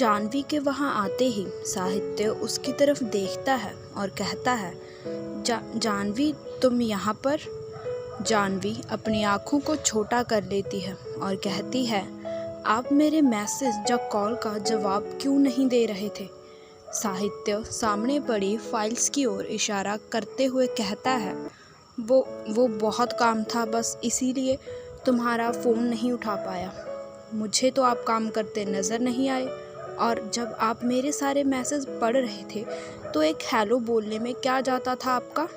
जानवी के वहाँ आते ही साहित्य उसकी तरफ देखता है और कहता है, जानवी तुम यहाँ पर? जानवी अपनी आँखों को छोटा कर लेती है और कहती है, आप मेरे मैसेज या कॉल का जवाब क्यों नहीं दे रहे थे? साहित्य सामने पड़ी फाइल्स की ओर इशारा करते हुए कहता है, वो बहुत काम था, बस इसीलिए तुम्हारा फ़ोन नहीं उठा पाया। मुझे तो आप काम करते नज़र नहीं आए, और जब आप मेरे सारे मैसेज पढ़ रहे थे तो एक हेलो बोलने में क्या जाता था आपका?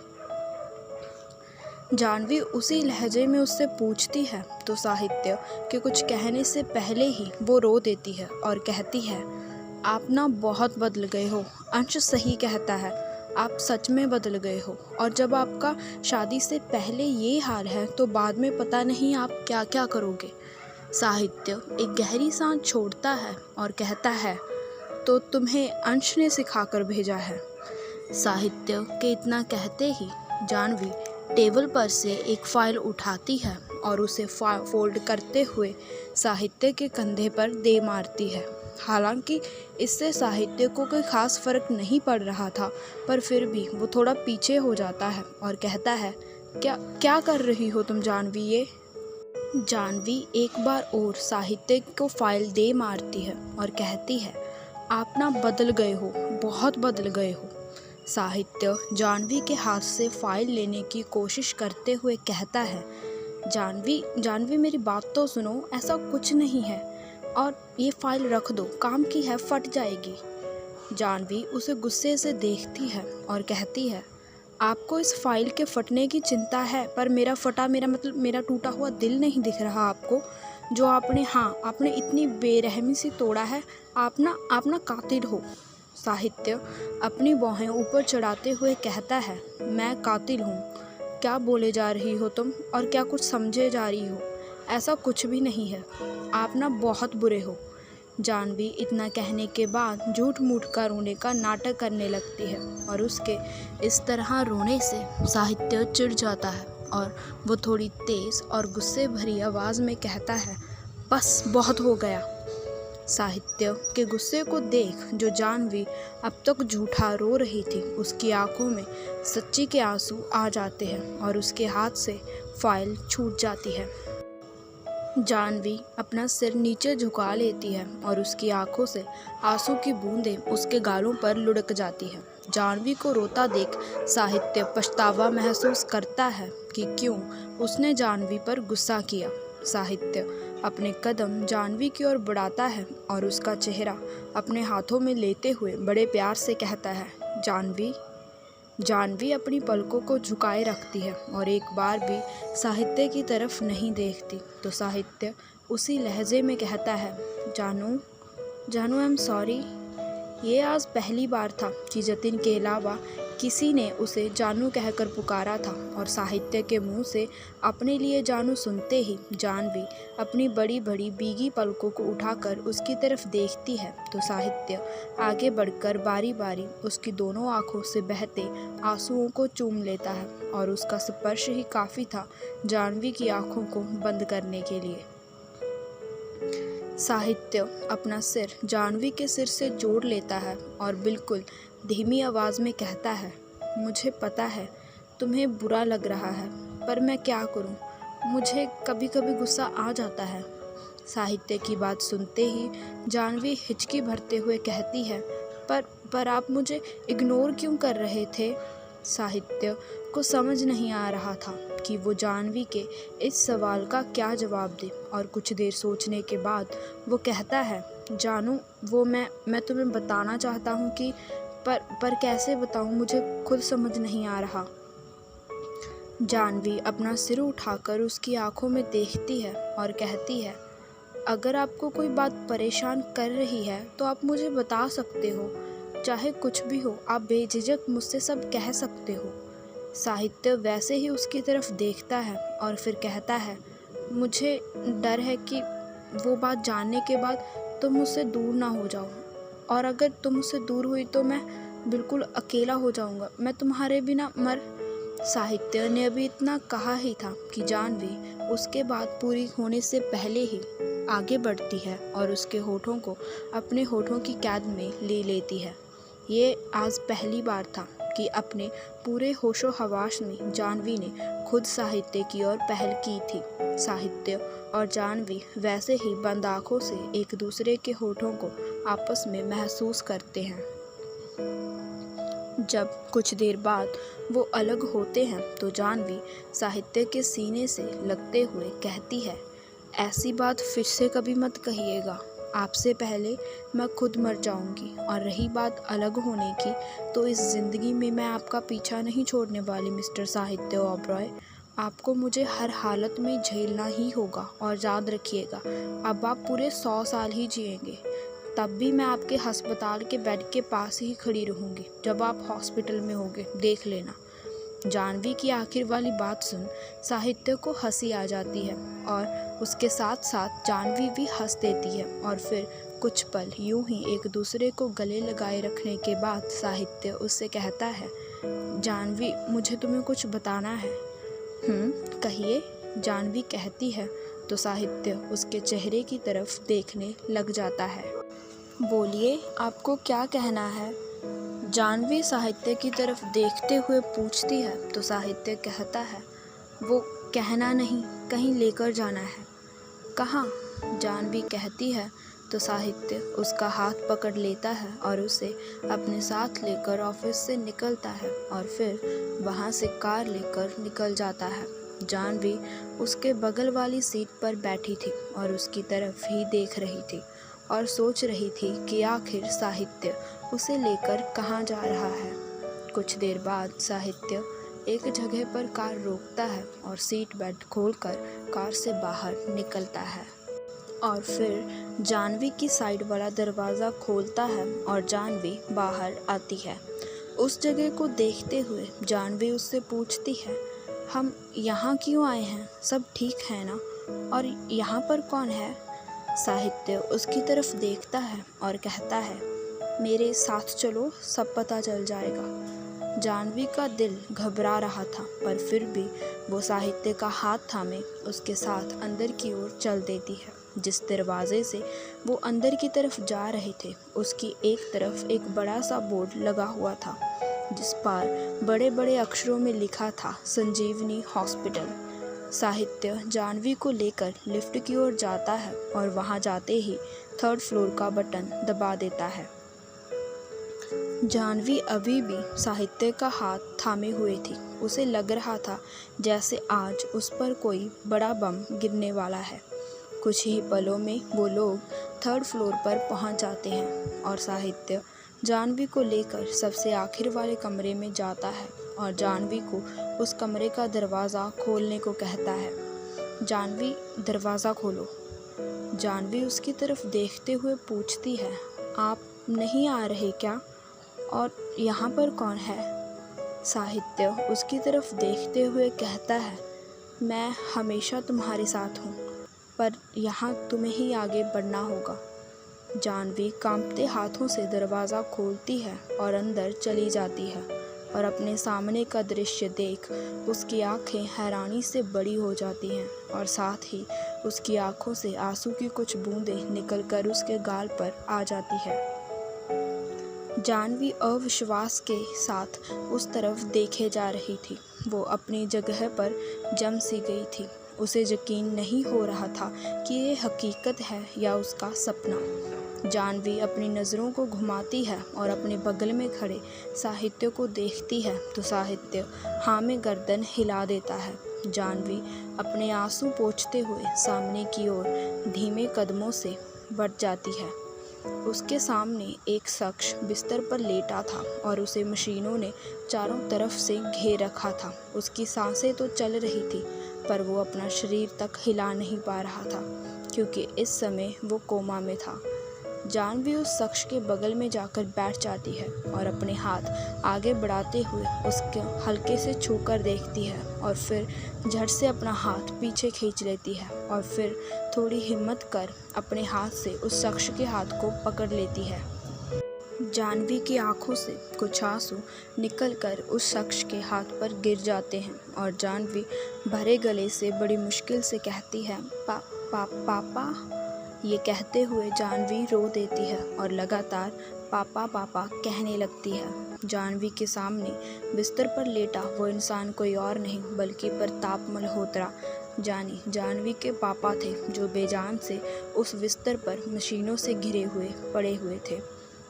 जानवी उसी लहजे में उससे पूछती है तो साहित्य के कुछ कहने से पहले ही वो रो देती है और कहती है, आप ना बहुत बदल गए हो। अंश सही कहता है, आप सच में बदल गए हो, और जब आपका शादी से पहले ये हाल है तो बाद में पता नहीं आप क्या क्या करोगे। साहित्य एक गहरी सांस छोड़ता है और कहता है, तो तुम्हें अंश ने सिखाकर भेजा है। साहित्य के इतना कहते ही जानवी टेबल पर से एक फ़ाइल उठाती है और उसे फोल्ड करते हुए साहित्य के कंधे पर दे मारती है। हालांकि इससे साहित्य को कोई ख़ास फ़र्क नहीं पड़ रहा था, पर फिर भी वो थोड़ा पीछे हो जाता है और कहता है, क्या कर रही हो तुम जानवी? ये जानवी एक बार और साहित्य को फाइल दे मारती है और कहती है, आप ना बदल गए हो, बहुत बदल गए हो। साहित्य जानवी के हाथ से फाइल लेने की कोशिश करते हुए कहता है, जानवी मेरी बात तो सुनो, ऐसा कुछ नहीं है, और ये फाइल रख दो, काम की है, फट जाएगी। जानवी उसे गुस्से से देखती है और कहती है, आपको इस फाइल के फटने की चिंता है, पर मेरा टूटा हुआ दिल नहीं दिख रहा आपको, जो आपने इतनी बेरहमी से तोड़ा है। आप ना कातिल हो। साहित्य अपनी बाहें ऊपर चढ़ाते हुए कहता है, मैं कातिल हूँ? क्या बोले जा रही हो तुम, और क्या कुछ समझे जा रही हो? ऐसा कुछ भी नहीं है, आप ना बहुत बुरे हो। जानवी इतना कहने के बाद झूठ मूठ का रोने का नाटक करने लगती है, और उसके इस तरह रोने से साहित्य चिढ़ जाता है और वो थोड़ी तेज़ और गुस्से भरी आवाज़ में कहता है, बस बहुत हो गया। साहित्य के गुस्से को देख जो जानवी अब तक झूठा रो रही थी, उसकी आंखों में सच्ची के आंसू आ जाते हैं और उसके हाथ से फाइल छूट जाती है। जानवी अपना सिर नीचे झुका लेती है और उसकी आंखों से आंसू की बूंदें उसके गालों पर लुढ़क जाती हैं। जानवी को रोता देख साहित्य पछतावा महसूस करता है कि क्यों उसने जानवी पर गुस्सा किया। साहित्य अपने कदम जानवी की ओर बढ़ाता है और उसका चेहरा अपने हाथों में लेते हुए बड़े प्यार से कहता है, जानवी अपनी पलकों को झुकाए रखती है और एक बार भी साहित्य की तरफ नहीं देखती। तो साहित्य उसी लहजे में कहता है, जानू आई एम सॉरी। ये आज पहली बार था कि जतिन के अलावा किसी ने उसे जानू कहकर पुकारा था, और साहित्य के मुंह से अपने लिए जानू सुनते ही जानवी अपनी बड़ी बड़ी बीगी पलकों को उठाकर उसकी तरफ देखती है। तो साहित्य आगे बढ़कर बारी बारी उसकी दोनों आंखों से बहते आंसुओं को चूम लेता है, और उसका स्पर्श ही काफ़ी था जानवी की आंखों को बंद करने के लिए। साहित्य अपना सिर जानवी के सिर से जोड़ लेता है और बिल्कुल धीमी आवाज़ में कहता है, मुझे पता है तुम्हें बुरा लग रहा है, पर मैं क्या करूं, मुझे कभी कभी गुस्सा आ जाता है। साहित्य की बात सुनते ही जानवी हिचकी भरते हुए कहती है, पर आप मुझे इग्नोर क्यों कर रहे थे? साहित्य को समझ नहीं आ रहा था कि वो जानवी के इस सवाल का क्या जवाब दे, और कुछ देर सोचने के बाद वो कहता है, जानू वो मैं तुम्हें बताना चाहता हूँ कि पर कैसे बताऊँ, मुझे खुद समझ नहीं आ रहा। जानवी अपना सिर उठाकर उसकी आंखों में देखती है और कहती है, अगर आपको कोई बात परेशान कर रही है तो आप मुझे बता सकते हो, चाहे कुछ भी हो, आप बेझिझक मुझसे सब कह सकते हो। साहित्य वैसे ही उसकी तरफ देखता है और फिर कहता है, मुझे डर है कि वो बात जानने के बाद तुम मुझसे दूर ना हो जाओ, और अगर तुम मुझसे दूर हुई तो मैं बिल्कुल अकेला हो जाऊंगा, मैं तुम्हारे बिना मर। साहित्य ने अभी इतना कहा ही था कि जानवी उसके बात पूरी होने से पहले ही आगे बढ़ती है और उसके होठों को अपने होठों की कैद में ले लेती है। ये आज पहली बार था कि अपने पूरे होशो हवास में जाह्नवी ने खुद साहित्य की ओर पहल की थी। साहित्य और जाह्नवी वैसे ही बंद आँखों से एक दूसरे के होठों को आपस में महसूस करते हैं। जब कुछ देर बाद वो अलग होते हैं तो जाह्नवी साहित्य के सीने से लगते हुए कहती है, ऐसी बात फिर से कभी मत कहिएगा। आपसे पहले मैं खुद मर जाऊंगी। और रही बात अलग होने की, तो इस ज़िंदगी में मैं आपका पीछा नहीं छोड़ने वाली मिस्टर साहित्य ओबरॉय। आपको मुझे हर हालत में झेलना ही होगा। और याद रखिएगा, अब आप पूरे 100 साल ही जिएंगे। तब भी मैं आपके अस्पताल के बेड के पास ही खड़ी रहूँगी जब आप हॉस्पिटल में होंगे, देख लेना। जाह्नवी की आखिर वाली बात सुन साहित्य को हंसी आ जाती है और उसके साथ साथ जाह्नवी भी हंस देती है। और फिर कुछ पल यूं ही एक दूसरे को गले लगाए रखने के बाद साहित्य उससे कहता है, जाह्नवी, मुझे तुम्हें कुछ बताना है। कहिए, जाह्नवी कहती है तो साहित्य उसके चेहरे की तरफ देखने लग जाता है। बोलिए, आपको क्या कहना है? जाह्नवी साहित्य की तरफ देखते हुए पूछती है तो साहित्य कहता है, वो कहना नहीं, कहीं लेकर जाना है। कहाँ? जाह्नवी कहती है तो साहित्य उसका हाथ पकड़ लेता है और उसे अपने साथ लेकर ऑफिस से निकलता है और फिर वहाँ से कार लेकर निकल जाता है। जाह्नवी उसके बगल वाली सीट पर बैठी थी और उसकी तरफ ही देख रही थी और सोच रही थी कि आखिर साहित्य उसे लेकर कहाँ जा रहा है। कुछ देर बाद साहित्य एक जगह पर कार रोकता है और सीट बेल्ट खोलकर कार से बाहर निकलता है और फिर जाह्नवी की साइड वाला दरवाज़ा खोलता है और जाह्नवी बाहर आती है। उस जगह को देखते हुए जाह्नवी उससे पूछती है, हम यहाँ क्यों आए हैं? सब ठीक है ना? और यहाँ पर कौन है? साहित्य उसकी तरफ देखता है और कहता है, मेरे साथ चलो, सब पता चल जाएगा। जाह्नवी का दिल घबरा रहा था पर फिर भी वो साहित्य का हाथ थामे उसके साथ अंदर की ओर चल देती है। जिस दरवाजे से वो अंदर की तरफ जा रहे थे उसकी एक तरफ एक बड़ा सा बोर्ड लगा हुआ था जिस पर बड़े बड़े अक्षरों में लिखा था, संजीवनी हॉस्पिटल। साहित्य जाह्नवी को लेकर लिफ्ट की ओर जाता है और वहां जाते ही 3rd फ्लोर का बटन दबा देता है। जाह्नवी अभी भी साहित्य का हाथ थामे हुए थी। उसे लग रहा था जैसे आज उस पर कोई बड़ा बम गिरने वाला है। कुछ ही पलों में वो लोग 3rd फ्लोर पर पहुंच जाते हैं और साहित्य जाह्नवी को लेकर सबसे आखिर वाले कमरे में जाता है और जाह्नवी को उस कमरे का दरवाज़ा खोलने को कहता है। जाह्नवी, दरवाज़ा खोलो। जाह्नवी उसकी तरफ देखते हुए पूछती है, आप नहीं आ रहे क्या? और यहाँ पर कौन है? साहित्य उसकी तरफ देखते हुए कहता है, मैं हमेशा तुम्हारे साथ हूँ, पर यहाँ तुम्हें ही आगे बढ़ना होगा। जाह्नवी कांपते हाथों से दरवाज़ा खोलती है और अंदर चली जाती है और अपने सामने का दृश्य देख उसकी आंखें हैरानी से बड़ी हो जाती हैं और साथ ही उसकी आंखों से आंसू की कुछ बूंदें निकलकर उसके गाल पर आ जाती है। जाह्नवी अविश्वास के साथ उस तरफ देखे जा रही थी। वो अपनी जगह पर जम सी गई थी। उसे यकीन नहीं हो रहा था कि ये हकीकत है या उसका सपना। जाह्नवी अपनी नज़रों को घुमाती है और अपने बगल में खड़े साहित्य को देखती है तो साहित्य हाँ में गर्दन हिला देता है। जाह्नवी अपने आंसू पोंछते हुए सामने की ओर धीमे कदमों से बढ़ जाती है। उसके सामने एक शख्स बिस्तर पर लेटा था और उसे मशीनों ने चारों तरफ से घेर रखा था। उसकी सांसें तो चल रही थी पर वो अपना शरीर तक हिला नहीं पा रहा था क्योंकि इस समय वो कोमा में था। जाह्नवी उस शख्स के बगल में जाकर बैठ जाती है और अपने हाथ आगे बढ़ाते हुए उसके हल्के से छूकर देखती है और फिर झट से अपना हाथ पीछे खींच लेती है और फिर थोड़ी हिम्मत कर अपने हाथ से उस शख्स के हाथ को पकड़ लेती है। जाह्नवी की आंखों से कुछ आंसू निकलकर उस शख्स के हाथ पर गिर जाते हैं और जाह्नवी भरे गले से बड़ी मुश्किल से कहती है, पापा। ये कहते हुए जानवी रो देती है और लगातार पापा पापा कहने लगती है। जानवी के सामने बिस्तर पर लेटा वो इंसान कोई और नहीं बल्कि प्रताप मल्होत्रा जानवी के पापा थे, जो बेजान से उस बिस्तर पर मशीनों से घिरे हुए पड़े हुए थे।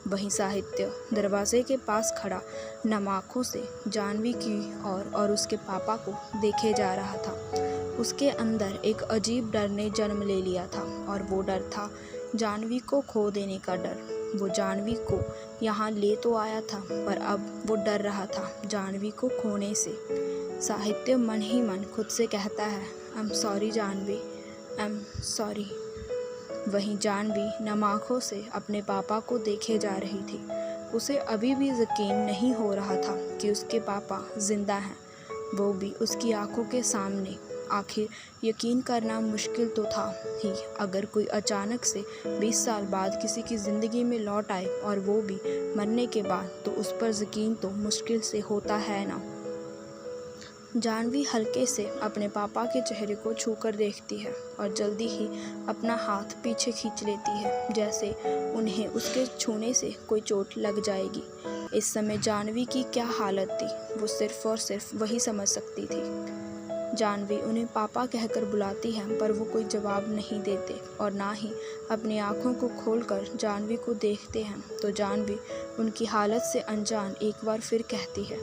वहीं साहित्य दरवाजे के पास खड़ा नम आँखों से जानवी की और उसके पापा को देखे जा रहा था। उसके अंदर एक अजीब डर ने जन्म ले लिया था और वो डर था जानवी को खो देने का डर। वो जानवी को यहाँ ले तो आया था, पर अब वो डर रहा था जानवी को खोने से। साहित्य मन ही मन खुद से कहता है, I am sorry Janvi, I am sorry. वहीं जानवी नम आँखों से अपने पापा को देखे जा रही थी। उसे अभी भी यकीन नहीं हो रहा था कि उसके पापा जिंदा हैं, वो भी उसकी आंखों के सामने। आखिर यकीन करना मुश्किल तो था ही, अगर कोई अचानक से 20 साल बाद किसी की ज़िंदगी में लौट आए और वो भी मरने के बाद, तो उस पर यकीन तो मुश्किल से होता है ना। जानवी हल्के से अपने पापा के चेहरे को छूकर देखती है और जल्दी ही अपना हाथ पीछे खींच लेती है, जैसे उन्हें उसके छूने से कोई चोट लग जाएगी। इस समय जानवी की क्या हालत थी, वो सिर्फ और सिर्फ वही समझ सकती थी। जानवी उन्हें पापा कहकर बुलाती है, पर वो कोई जवाब नहीं देते और ना ही अपनी आंखों को खोलकर जानवी को देखते हैं। तो जानवी उनकी हालत से अनजान एक बार फिर कहती है,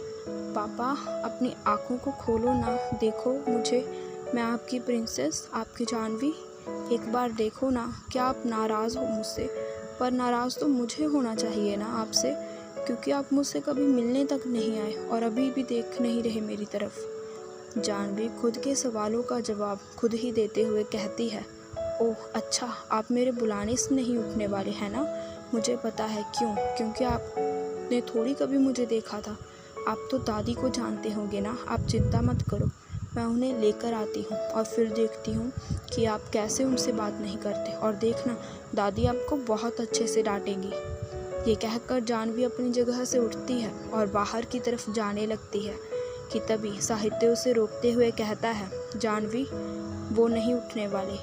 पापा अपनी आंखों को खोलो ना, देखो मुझे, मैं आपकी प्रिंसेस, आपकी जानवी, एक बार देखो ना। क्या आप नाराज़ हो मुझसे? पर नाराज़ तो मुझे होना चाहिए ना आपसे, क्योंकि आप मुझसे कभी मिलने तक नहीं आए और अभी भी देख नहीं रहे मेरी तरफ। जानवी खुद के सवालों का जवाब खुद ही देते हुए कहती है, ओह अच्छा, आप मेरे बुलाने से नहीं उठने वाले हैं ना? मुझे पता है क्यों, क्योंकि आपने थोड़ी कभी मुझे देखा था। आप तो दादी को जानते होंगे ना, आप चिंता मत करो, मैं उन्हें लेकर आती हूँ और फिर देखती हूँ कि आप कैसे उनसे बात नहीं करते, और देखना दादी आपको बहुत अच्छे से डांटेंगी। ये कहकर जानवी अपनी जगह से उठती है और बाहर की तरफ जाने लगती है कि तभी साहित्य उसे रोकते हुए कहता है, जानवी वो नहीं उठने वाले,